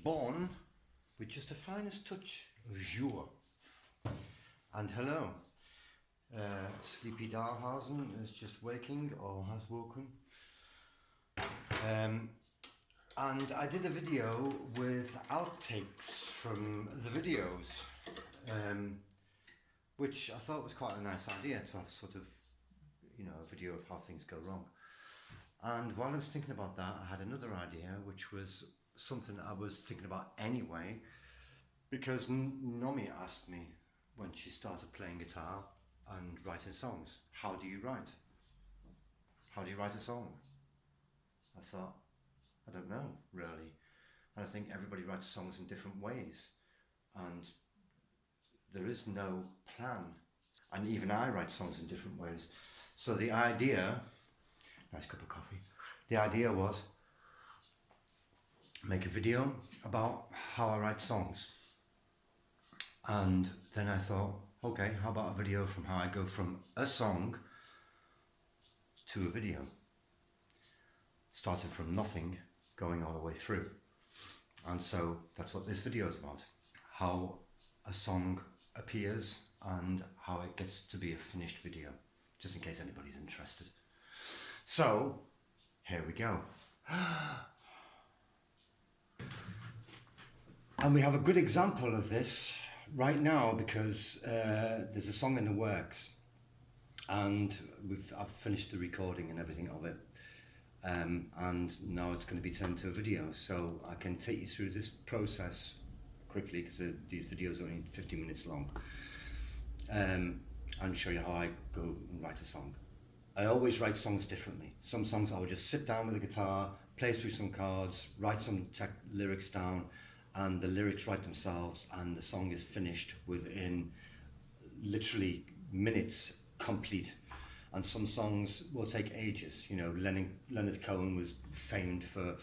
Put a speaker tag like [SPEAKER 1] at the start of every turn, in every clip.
[SPEAKER 1] born with just the finest touch of joie. And hello, Sleepy Dahlhausen is just waking or has woken. And I did a video with outtakes from the videos, which I thought was quite a nice idea to have sort of, a video of how things go wrong. And while I was thinking about that, I had another idea, which was something I was thinking about anyway, because Nomi asked me when she started playing guitar and writing songs, how do you write? How do you write a song? I thought, I don't know, really. And I think everybody writes songs in different ways. And there is no plan. And even I write songs in different ways. So the idea, nice cup of coffee, the idea was make a video about how I write songs. And then I thought, okay, how about a video from how I go from a song to a video? Starting from nothing, going all the way through. And so that's what this video is about. How a song appears and how it gets to be a finished video, just in case anybody's interested. So, here we go. And we have a good example of this right now because there's a song in the works and I've finished the recording and everything of it. And now it's going to be turned into a video, so I can take you through this process quickly because these videos are only 50 minutes long, and show you how I go and write a song. I always write songs differently. Some songs I will just sit down with a guitar, play through some chords, write some lyrics down, and the lyrics write themselves and the song is finished within literally minutes, complete. And some songs will take ages. Leonard Cohen was famed for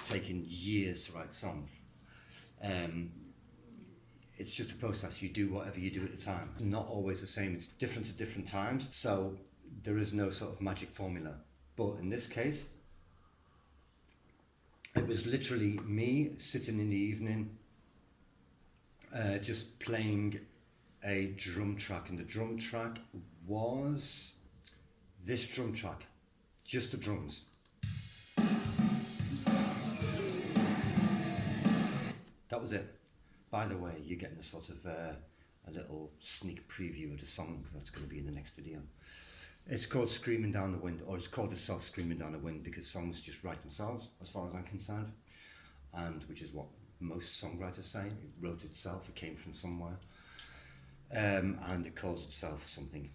[SPEAKER 1] taking years to write songs. It's just a process. You do whatever you do at the time. It's not always the same. It's different at different times. So there is no sort of magic formula. But in this case, it was literally me sitting in the evening, just playing a drum track. And the drum track was this drum track, just the drums. That was it. By the way, you're getting a sort of a little sneak preview of the song that's going to be in the next video. It's called Screaming Down the Wind, or it's called itself Screaming Down the Wind, because songs just write themselves, as far as I'm concerned, and which is what most songwriters say. It wrote itself, it came from somewhere, and it calls itself something.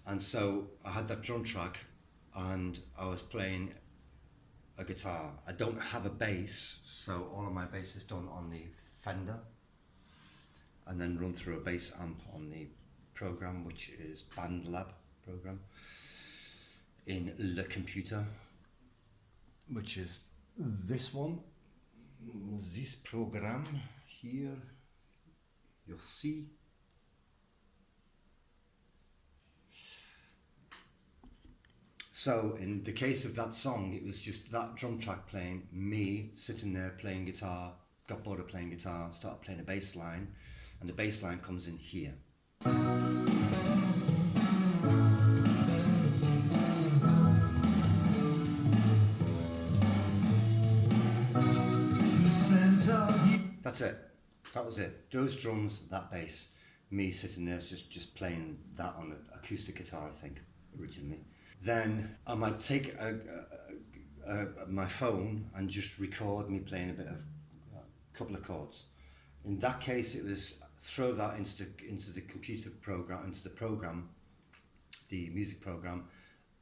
[SPEAKER 1] And so I had that drum track and I was playing a guitar. I don't have a bass, so all of my bass is done on the Fender and then run through a bass amp on the program, which is BandLab program in Le Computer, which is this one, this program here, you'll see. So in the case of that song, it was just that drum track playing, me sitting there playing guitar, got bored of playing guitar, started playing a bass line, and the bass line comes in here. That's it. That was it. Those drums, that bass, me sitting there just playing that on an acoustic guitar, I think, originally. Then I might take my phone and just record me playing a couple of chords. In that case, it was throw that into the computer program, into the program, the music program,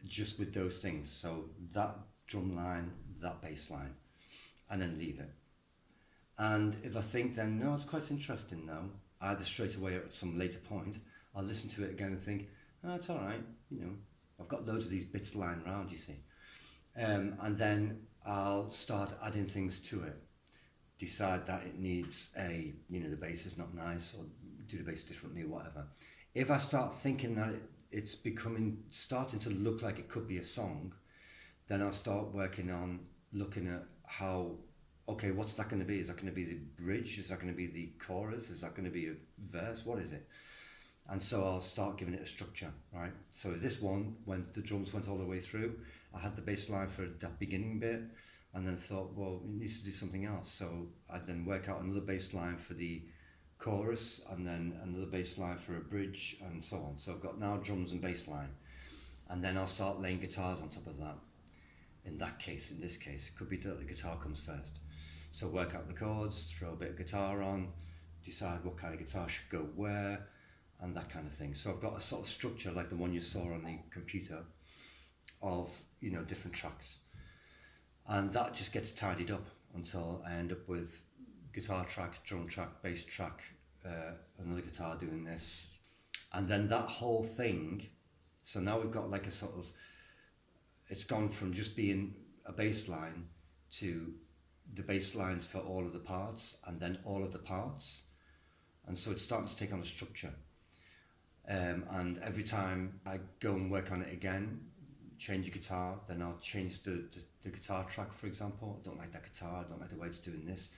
[SPEAKER 1] just with those things. So that drum line, that bass line, and then leave it. And if I think then, no, it's quite interesting now, either straight away or at some later point, I'll listen to it again and think, oh, it's all right, I've got loads of these bits lying around, you see. And then I'll start adding things to it. Decide that it needs the bass is not nice, or do the bass differently or whatever. If I start thinking that it's starting to look like it could be a song, then I'll start working on looking at how okay, what's that going to be? Is that going to be the bridge? Is that going to be the chorus? Is that going to be a verse? What is it? And so I'll start giving it a structure, right? So this one, when the drums went all the way through, I had the bass line for that beginning bit, and then thought, well, it needs to do something else. So I'd then work out another bass line for the chorus, and then another bass line for a bridge, and so on. So I've got now drums and bass line, and then I'll start laying guitars on top of that. In this case, it could be that the guitar comes first. So work out the chords, throw a bit of guitar on, decide what kind of guitar should go where, and that kind of thing. So I've got a sort of structure like the one you saw on the computer of, you know, different tracks. And that just gets tidied up until I end up with guitar track, drum track, bass track, another guitar doing this. And then that whole thing, so now we've got like a sort of, it's gone from just being a bass line to the bass lines for all of the parts, and then all of the parts. And so it's starting to take on a structure. And every time I go and work on it again, change the guitar, then I'll change the guitar track, for example. I don't like that guitar, I don't like the way it's doing this.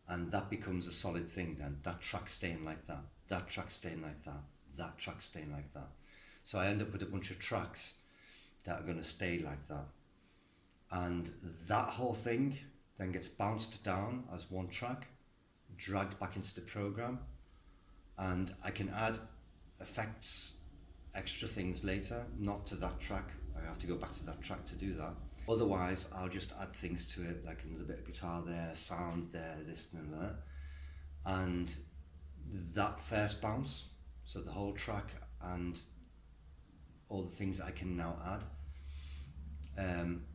[SPEAKER 1] And that becomes a solid thing then. That track staying like that, that track staying like that, that track staying like that. So I end up with a bunch of tracks that are going to stay like that. And that whole thing then gets bounced down as one track, dragged back into the program, and I can add effects, extra things later, not to that track. I have to go back to that track to do that. Otherwise, I'll just add things to it, like another bit of guitar there, sound there, this and that. And that first bounce, so the whole track and all the things I can now add,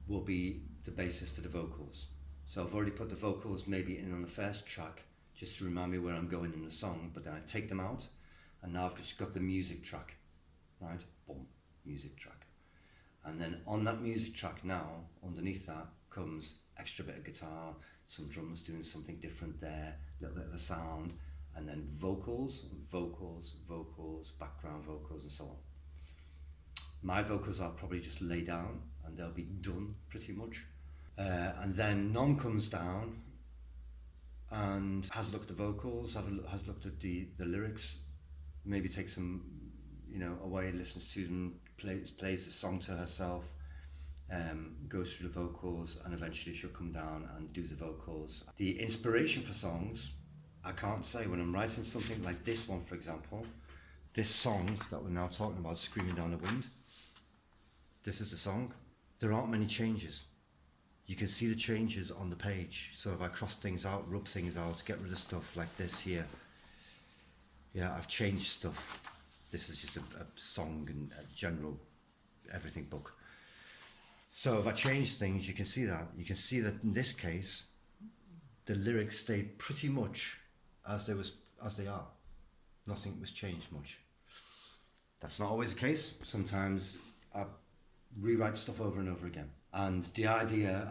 [SPEAKER 1] will be the basis for the vocals. So I've already put the vocals maybe in on the first track, just to remind me where I'm going in the song, but then I take them out, and now I've just got the music track, right? Boom, music track. And then on that music track now, underneath that comes extra bit of guitar, some drums doing something different there, a little bit of a sound, and then vocals, background vocals, and so on. My vocals I'll probably just lay down and they'll be done pretty much. And then Nom comes down and has looked at the vocals, has looked at the lyrics, maybe takes them, you know, away, listens to them, plays the song to herself, goes through the vocals, and eventually she'll come down and do the vocals. The inspiration for songs, I can't say. When I'm writing something like this one, for example, this song that we're now talking about, Screaming Down the Wind, this is the song. There aren't many changes. You can see the changes on the page. So if I cross things out, rub things out, get rid of stuff like this here. Yeah, I've changed stuff. This is just a song and a general everything book. So if I change things, you can see that. You can see that in this case, the lyrics stayed pretty much as they are. Nothing was changed much. That's not always the case. Sometimes I rewrite stuff over and over again. And the idea,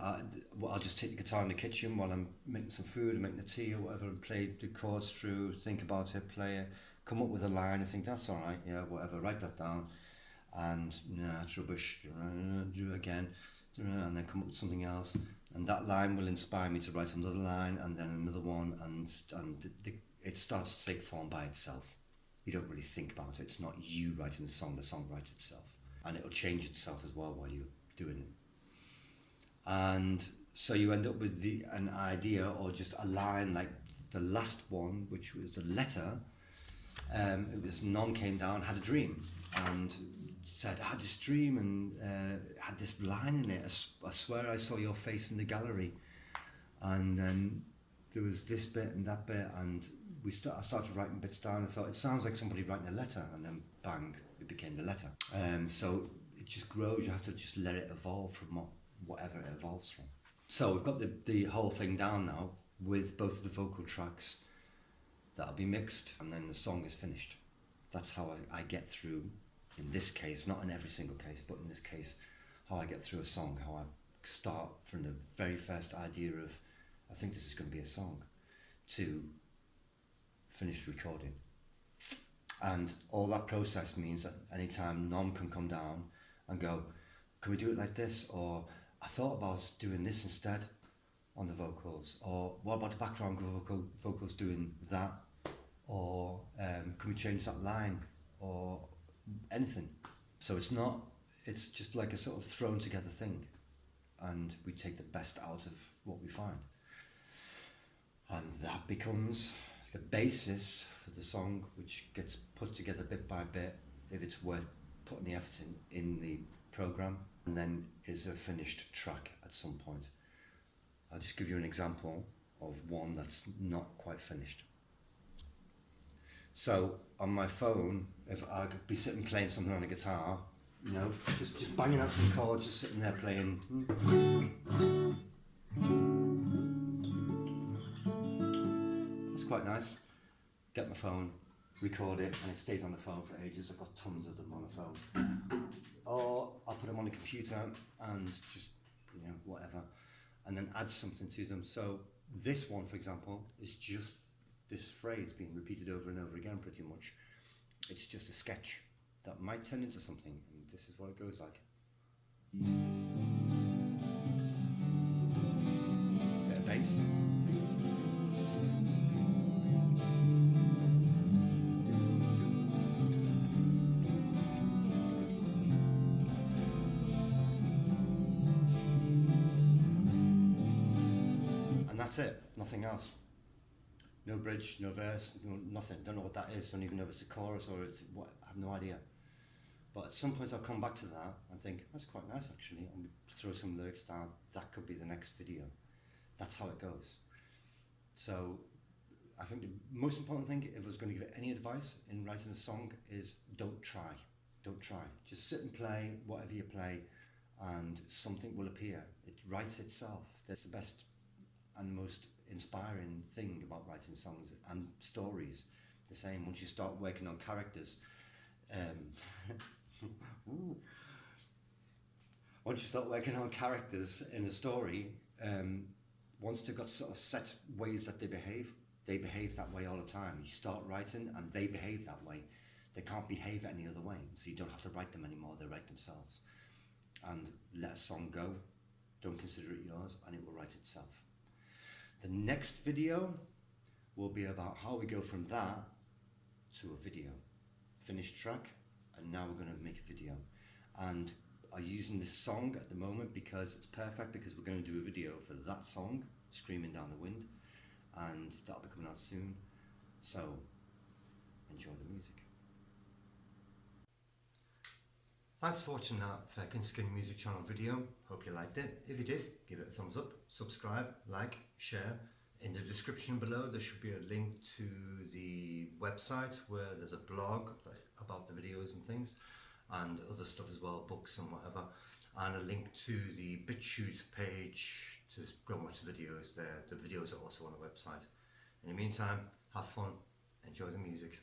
[SPEAKER 1] I'll just take the guitar in the kitchen while I'm making some food, or making a tea or whatever, and play the chords through, think about it, play it, come up with a line, and think that's all right, yeah, whatever, write that down, and nah, it's rubbish, do it again, and then come up with something else, and that line will inspire me to write another line, and then another one, and it starts to take form by itself. You don't really think about it. It's not you writing the song writes itself, and it'll change itself as well while you're doing it. And so you end up with an idea, or just a line like the last one, which was the letter. It was Nom came down, had a dream, and said, I had this dream, and had this line in it, I swear I saw your face in the gallery. And then there was this bit and that bit, and I started writing bits down. I thought, it sounds like somebody writing a letter, and then bang, it became the letter. So it just grows. You have to just let it evolve from whatever it evolves from. So we've got the whole thing down now, with both of the vocal tracks that'll be mixed, and then the song is finished. That's how I get through, in this case, not in every single case, but in this case, how I get through a song, how I start from the very first idea of, I think this is going to be a song, to finished recording. And all that process means that anytime Nom can come down and go, can we do it like this? Or I thought about doing this instead. on the vocals, or what about the background vocals doing that, or can we change that line, or anything. So it's just like a sort of thrown together thing, and we take the best out of what we find, and that becomes the basis for the song, which gets put together bit by bit if it's worth putting the effort in the program, and then is a finished track at some point. I'll just give you an example of one that's not quite finished. So on my phone, if I could be sitting playing something on a guitar, you know, just banging out some chords, just sitting there playing. It's quite nice. Get my phone, record it, and it stays on the phone for ages. I've got tons of them on the phone. Or I'll put them on the computer and just, you know, whatever, and then add something to them. So this one, for example, is just this phrase being repeated over and over again pretty much. It's just a sketch that might turn into something, and this is what it goes like. Bit of bass. And that's it, nothing else. No bridge, no verse, nothing. Don't know what that is. Don't even know if it's a chorus or it's what. I have no idea. But at some point I'll come back to that and think, that's quite nice actually, and throw some lyrics down. That could be the next video. That's how it goes. So I think the most important thing, if I was going to give it any advice in writing a song, is don't try. Don't try. Just sit and play whatever you play, and something will appear. It writes itself. That's the best and most inspiring thing about writing songs and stories. The same, once you start working on characters, once you start working on characters in a story, once they've got sort of set ways that they behave that way all the time. You start writing and they behave that way. They can't behave any other way, so you don't have to write them anymore, they write themselves. And let a song go, don't consider it yours, and it will write itself. The next video will be about how we go from that to a video. Finished track, and now we're going to make a video. And I'm using this song at the moment because it's perfect, because we're going to do a video for that song, Screaming Down the Wind, and that'll be coming out soon. So, enjoy the music. Thanks for watching that Fair Skin Music Channel video. Hope you liked it. If you did, give it a thumbs up, subscribe, like, share. In the description below there should be a link to the website where there's a blog about the videos and things, and other stuff as well, books and whatever, and a link to the BitChute page to go and watch the videos there. The videos are also on the website. In the meantime, have fun, enjoy the music.